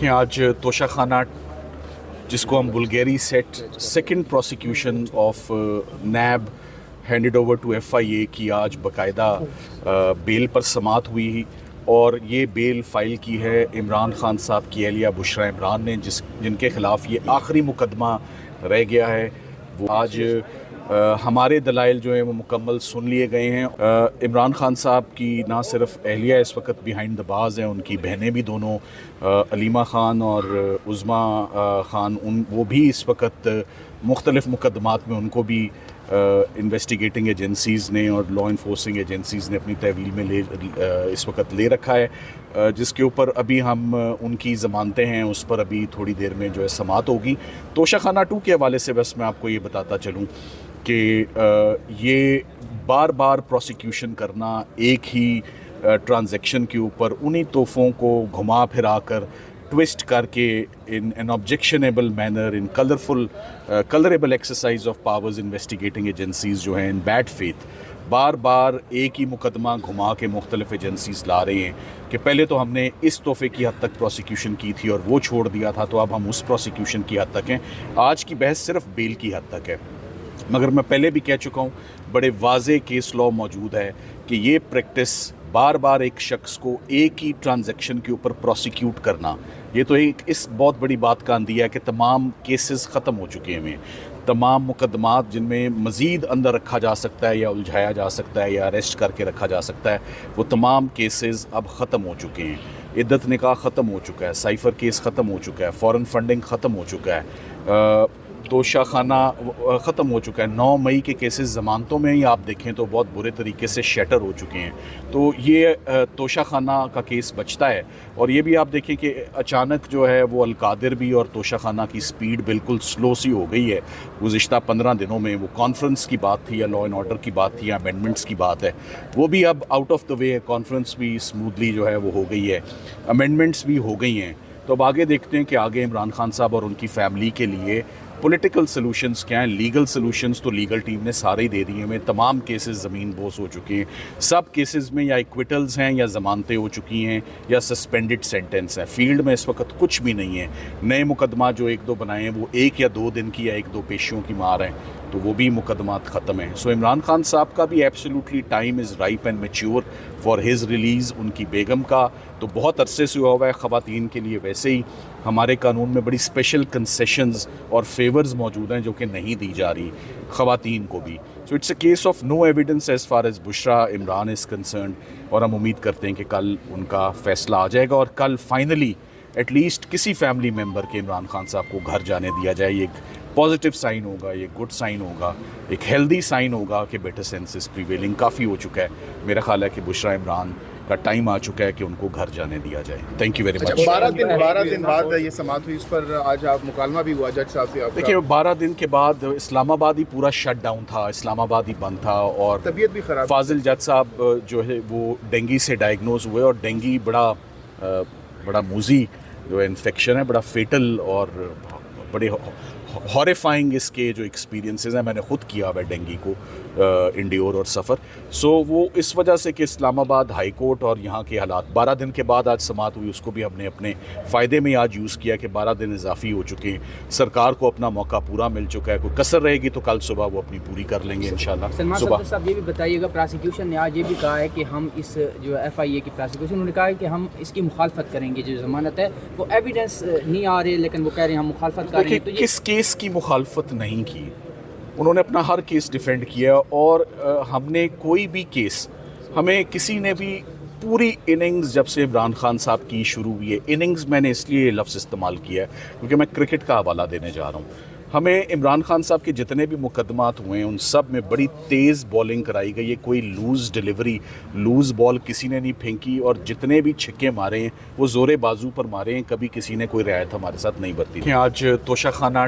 देखें आज तोशा खाना जिसको हम Bulgari set second prosecution of NAB handed over to FIA की आज बाकायदा बेल पर समात हुई और ये बेल फ़ाइल की है इमरान खान साहब की एहलिया बुशरा इमरान ने जिनके ख़िलाफ़ ये आखिरी मुकदमा रह गया है। वो आज हमारे दलाइल जो हैं वो मुकम्मल सुन लिए गए हैं। इमरान खान साहब की ना सिर्फ एहलिया इस वक्त बिहाइंड द बाज़ हैं, उनकी बहनें भी दोनों अलीमा ख़ान और उज़्मा ख़ान वो भी इस वक्त मुख्तलिफ़ मुकदमात में उनको भी इन्वेस्टिगेटिंग एजेंसीज़ ने और लॉ इन्फोर्सिंग एजेंसीज़ ने अपनी तहवील में इस वक्त ले रखा है, जिसके ऊपर अभी हम उनकी ज़मानतें हैं उस पर अभी थोड़ी देर में जो है समात होगी। तोशा खाना 2 के हवाले से बस मैं आपको ये बताता चलूँ कि ये बार बार प्रोसिक्यूशन करना एक ही ट्रांजैक्शन के ऊपर उन्हीं तोहफ़ों को घुमा फिरा कर ट्विस्ट करके in an objectionable manner in colourable exercise of powers investigating agencies जो हैं इन बैड फेथ बार बार एक ही मुकदमा घुमा के मुख्तलिफ एजेंसीज़ ला रहे हैं कि पहले तो हमने इस तोहफ़े की हद तक प्रोसिक्यूशन की थी और वो छोड़ दिया था, तो अब हम उस प्रोसिक्यूशन की हद तक हैं। आज की बहस सिर्फ बेल की हद तक है, मगर मैं पहले भी कह चुका हूँ बड़े वाज़े केस लॉ मौजूद है कि ये प्रैक्टिस बार बार एक शख्स को एक ही ट्रांजैक्शन के ऊपर प्रोसिक्यूट करना, ये तो एक इस बहुत बड़ी बात का अंदिया है कि तमाम केसेस ख़त्म हो चुके हैं। तमाम मुकदमात जिनमें मज़ीद अंदर रखा जा सकता है या उलझाया जा सकता है या अरेस्ट करके रखा जा सकता है, वो तमाम केसेस अब ख़त्म हो चुके हैं। इद्दत निकाह ख़त्म हो चुका है, साइफ़र केस ख़त्म हो चुका है, फ़ॉरेन फंडिंग ख़त्म हो चुका है, तोशा खाना ख़त्म हो चुका है। 9 मई के केसेस ज़मानतों में ही आप देखें तो बहुत बुरे तरीके से शटर हो चुके हैं। तो ये तोशा खाना का केस बचता है। और ये भी आप देखें कि अचानक जो है वो अलकादिर भी और तोशा खाना की स्पीड बिल्कुल स्लो सी हो गई है। गुज़िश्ता 15 दिनों में वो कॉन्फ्रेंस की बात थी या लॉ एंड ऑर्डर की बात थी या अमेंडमेंट्स की बात है, वो भी अब आउट ऑफ द वे है। कॉन्फ्रेंस भी स्मूथली जो है वो हो गई है, अमेंडमेंट्स भी हो गई हैं। तो अब आगे देखते हैं कि आगे इमरान खान साहब और उनकी फैमिली के लिए पॉलिटिकल सॉल्यूशंस क्या हैं। लीगल सॉल्यूशंस तो लीगल टीम ने सारे ही दे दिए हैं। तमाम केसेस ज़मीन बोस हो चुके हैं। सब केसेस में या इक्विटल्स हैं या ज़मानतें हो चुकी हैं या सस्पेंडेड सेंटेंस है। फील्ड में इस वक्त कुछ भी नहीं है। नए मुकदमा जो 1-2 बनाए हैं वो 1 या 2 दिन की या 1-2 पेशियों की मार हैं, तो वो भी मुकदमात ख़त्म हैं। सो इमरान खान साहब का भी absolutely time is ripe and mature for his release. उनकी बेगम का तो बहुत अरसे से हुआ हुआ है। ख़वातीन के लिए वैसे ही हमारे कानून में बड़ी स्पेशल कंसेशंस और फेवर्स मौजूद हैं जो कि नहीं दी जा रही ख़वातीन को भी। So it's a case of no evidence as far as Bushra Imran is concern. और हम उम्मीद करते हैं कि कल उनका फ़ैसला आ जाएगा और कल फाइनली एटलीस्ट किसी फैमिली मेम्बर के इमरान खान साहब को घर जाने दिया जाए। ये एक पॉजिटिव साइन होगा, ये गुड साइन होगा, एक हेल्दी साइन होगा कि बेटर सेंसेस प्रिवेलिंग काफ़ी हो चुका है। मेरा ख्याल है कि बुशरा इमरान का टाइम आ चुका है कि उनको घर जाने दिया जाए। Thank you very much. 12 दिन बाद ये समात हुई, इस पर आज आप मुकालमा भी हुआ जज साहब से। देखिए 12 दिन के बाद इस्लामाबाद ही पूरा शट डाउन था, इस्लामाबाद ही बंद था और तबीयत भी ख़राब। फाजिल जज साहब जो है वो डेंगी से डायग्नोज हुए और डेंगी बड़ा मूजी जो इन्फेक्शन है, बड़ा फेटल और बड़े हॉरिफाइंग इसके जो एक्सपीरियंसेस हैं, मैंने ख़ुद किया हुआ डेंगी को इंड्योर और सफ़र। सो वो इस वजह से कि इस्लामाबाद हाई कोर्ट और यहाँ के हालात 12 दिन के बाद आज समात हुई, उसको भी हमने अपने फ़ायदे में आज यूज़ किया कि 12 दिन इजाफी हो चुके हैं। सरकार को अपना मौका पूरा मिल चुका है। कोई कसर रहेगी तो कल सुबह वो अपनी पूरी कर लेंगे इंशाल्लाह। सुबह साहब ये भी बताइएगा, प्रोसिक्यूशन ने आज ये भी कहा है कि हम इस जो FIA की प्रोसिक्यूशन, उन्होंने कहा है कि हम इसकी मुखालफत करेंगे। जो ज़मानत है वो एविडेंस नहीं आ रही, लेकिन वो कह रहे हैं हम मुखालफत कर रहे हैं। तो किस केस की मुखालफत नहीं की? उन्होंने अपना हर केस डिफेंड किया और हमने कोई भी केस, हमें किसी ने भी पूरी इनिंग्स जब से इमरान खान साहब की शुरू हुई है, इनिंग्स मैंने इसलिए लफ्ज़ इस्तेमाल किया है क्योंकि मैं क्रिकेट का हवाला देने जा रहा हूँ। हमें इमरान खान साहब के जितने भी मुकदमात हुए हैं उन सब में बड़ी तेज़ बॉलिंग कराई गई है। कोई लूज़ डिलीवरी, लूज़ बॉल किसी ने नहीं फेंकी और जितने भी छक्के मारे हैं वो ज़ोरे बाजू पर मारे हैं। कभी किसी ने कोई रियायत हमारे साथ नहीं बरती। आज तोशा खाना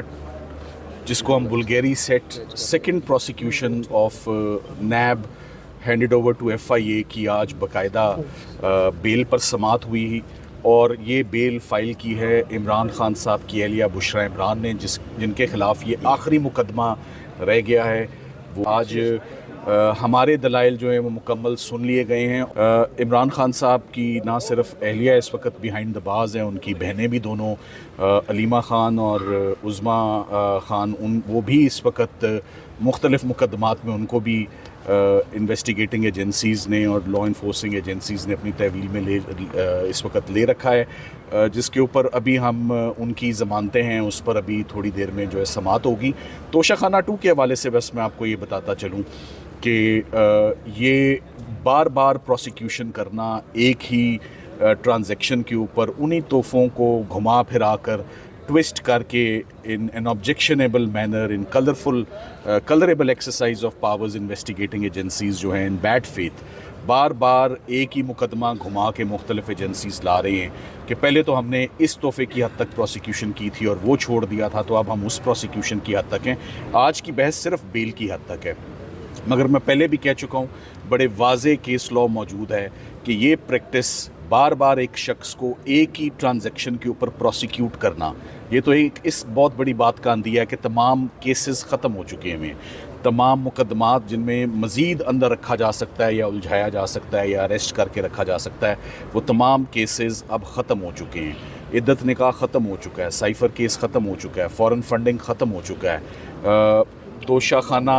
जिसको हम Bulgari set second prosecution of NAB handed over to FIA की आज बाकायदा बेल पर समात हुई और ये बेल फ़ाइल की है इमरान खान साहब की एहलिया बुशरा इमरान ने जिनके ख़िलाफ़ ये आखिरी मुकदमा रह गया है। वो आज हमारे दलाइल जो हैं वो मुकम्मल सुन लिए गए हैं। इमरान खान साहब की ना सिर्फ अहलिया इस वक्त बिहाइंड द बार्स हैं, उनकी बहनें भी दोनों अलीमा ख़ान और उज़्मा ख़ान वो भी इस वक्त मुख्तलिफ़ मुकदमात में उनको भी इन्वेस्टिगेटिंग एजेंसीज़ ने और लॉ इन्फोर्सिंग एजेंसीज़ ने अपनी तहवील में इस वक्त ले रखा है, जिसके ऊपर अभी हम उनकी ज़मानतें हैं उस पर अभी थोड़ी देर में जो है समात होगी। तोशाखाना 2 के हवाले से बस मैं आपको ये बताता चलूँ कि ये बार बार प्रोसिक्यूशन करना एक ही ट्रांजैक्शन के ऊपर उन्हीं तोहफ़ों को घुमा फिरा कर ट्विस्ट करके in an objectionable manner in colourable exercise of powers investigating agencies जो हैं इन बैड फेथ बार बार एक ही मुकदमा घुमा के मुख्तलिफ एजेंसीज़ ला रहे हैं कि पहले तो हमने इस तोहफ़े की हद तक प्रोसिक्यूशन की थी और वो छोड़ दिया था, तो अब हम उस प्रोसिक्यूशन की हद तक हैं। आज की बहस सिर्फ बेल की हद तक है, मगर मैं पहले भी कह चुका हूँ बड़े वाज़े केस लॉ मौजूद है कि ये प्रैक्टिस बार बार एक शख्स को एक ही ट्रांजैक्शन के ऊपर प्रोसिक्यूट करना, ये तो एक इस बहुत बड़ी बात का अंदिया है कि तमाम केसेस ख़त्म हो चुके हैं। तमाम मुकदमात जिनमें मज़ीद अंदर रखा जा सकता है या उलझाया जा सकता है या अरेस्ट करके रखा जा सकता है, वो तमाम केसेस अब ख़त्म हो चुके हैं। इद्दत निकाह ख़त्म हो चुका है, साइफ़र केस ख़त्म हो चुका है, फ़ॉरेन फंडिंग ख़त्म हो चुका है, तोशाखाना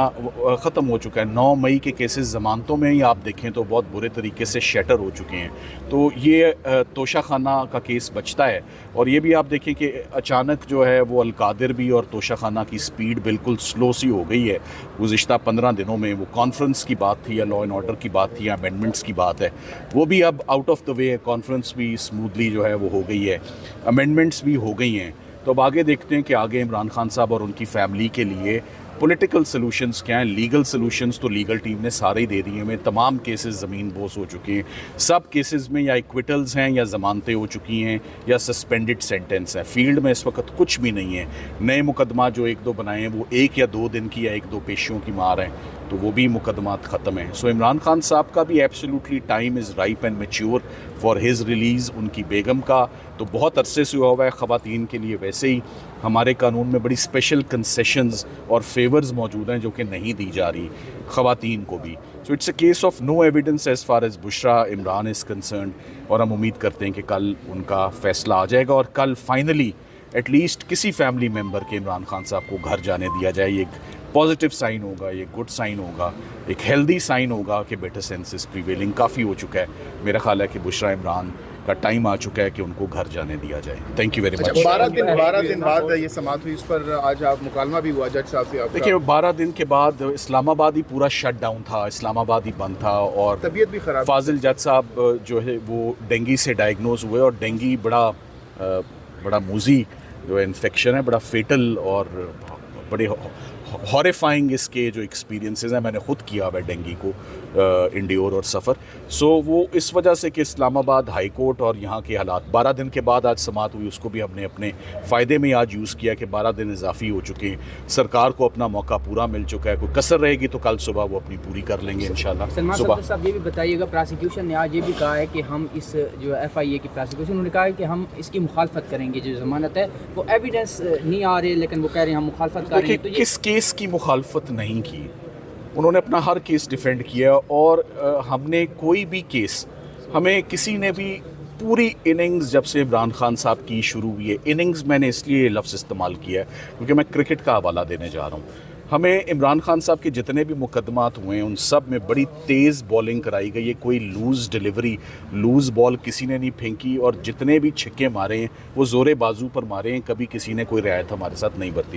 ख़त्म हो चुका है। 9 मई के केसेस ज़मानतों में ही आप देखें तो बहुत बुरे तरीके से शटर हो चुके हैं। तो ये तोशाखाना का केस बचता है। और ये भी आप देखें कि अचानक जो है वो अलकादिर भी और तोशाखाना की स्पीड बिल्कुल स्लो सी हो गई है गुज़िश्ता 15 दिनों में। वो कॉन्फ्रेंस की बात थी या लॉ एंड ऑर्डर की बात थी या अमेंडमेंट्स की बात है, वो भी अब आउट ऑफ द वे है। कॉन्फ्रेंस भी स्मूथली जो है वो हो गई है, अमेंडमेंट्स भी हो गई हैं। तो अब आगे देखते हैं कि आगे इमरान खान साहब और उनकी फ़ैमिली के लिए पॉलिटिकल सॉल्यूशंस क्या हैं। लीगल सॉल्यूशंस तो लीगल टीम ने सारे ही दे दिए हैं। तमाम केसेस ज़मीन बोस हो चुके हैं। सब केसेस में या इक्विटल्स हैं या ज़मानतें हो चुकी हैं या सस्पेंडेड सेंटेंस है। फील्ड में इस वक्त कुछ भी नहीं है। नए मुकदमा जो 1-2 बनाए हैं वो 1 या 2 दिन की या 1-2 पेशियों की मार हैं, तो वो भी मुकदमात ख़त्म हैं। सो इमरान खान साहब का भी absolutely time is ripe and mature for his release. उनकी बेगम का तो बहुत अरसे से हुआ है। ख़वातीन के लिए वैसे ही हमारे कानून में बड़ी स्पेशल कंसेशंस और फेवर्स मौजूद हैं जो कि नहीं दी जा रही ख़वातीन को भी। So it's a case of no evidence as far as Bushra Imran is concern. और हम उम्मीद करते हैं कि कल उनका फ़ैसला आ जाएगा और कल फाइनली एटलीस्ट किसी फैमिली मेम्बर के इमरान खान साहब को घर जाने दिया जाए। ये एक पॉजिटिव साइन होगा, ये गुड साइन होगा, एक हेल्दी साइन होगा कि बेटर सेंस प्रीवेलिंग काफ़ी हो चुका है। मेरा ख्याल है कि बुशरा इमरान का टाइम आ चुका है कि उनको घर जाने दिया जाए। Thank you very much. 12 दिन बाद ये समात हुई, इस पर आज आप मुकालमा भी हुआ जज साहब से आपका। देखिए 12 दिन के बाद इस्लामाबाद ही पूरा शट डाउन था, इस्लामाबाद ही बंद था और तबीयत भी ख़राब। फाजिल जज साहब जो है वो डेंगी से डायग्नोज हुए और डेंगी बड़ा मूजी जो है इन्फेक्शन है, बड़ा फेटल और बड़े हॉरिफाइंग इसके जो एक्सपीरियंसेस हैं मैंने ख़ुद किया हुआ है डेंगी को इंड्योर और सफ़र। सो वो इस वजह से कि इस्लामाबाद हाई कोर्ट और यहाँ के हालात 12 दिन के बाद आज समात हुई, उसको भी हमने अपने फ़ायदे में आज यूज़ किया कि 12 दिन इजाफी हो चुके हैं। सरकार को अपना मौका पूरा मिल चुका है। कोई कसर रहेगी तो कल सुबह वो अपनी पूरी कर लेंगे इंशाल्लाह। सलमान सुबह साहब ये भी बताइएगा, प्रोसिक्यूशन ने आज ये भी कहा है कि हम इस जो FIA की प्रोसिक्यूशन उन्होंने कहा है कि हम इसकी मुखालफत करेंगे। जो ज़मानत है वो एविडेंस नहीं आ रहे, लेकिन वो कह रहे हैं हम मुखालफत कर रहे हैं। तो किस केस की मुखालफत नहीं की? उन्होंने अपना हर केस डिफेंड किया और हमने कोई भी केस, हमें किसी ने भी पूरी इनिंग्स जब से इमरान खान साहब की शुरू हुई है, इनिंग्स मैंने इसलिए लफ्ज़ इस्तेमाल किया है क्योंकि मैं क्रिकेट का हवाला देने जा रहा हूँ। हमें इमरान खान साहब के जितने भी मुकदमात हुए हैं उन सब में बड़ी तेज़ बॉलिंग कराई गई है। कोई लूज़ डिलीवरी, लूज़ बॉल किसी ने नहीं फेंकी और जितने भी छक्के मारे हैं वो ज़ोरे बाजू पर मारे हैं। कभी किसी ने कोई रियायत हमारे साथ नहीं बरती।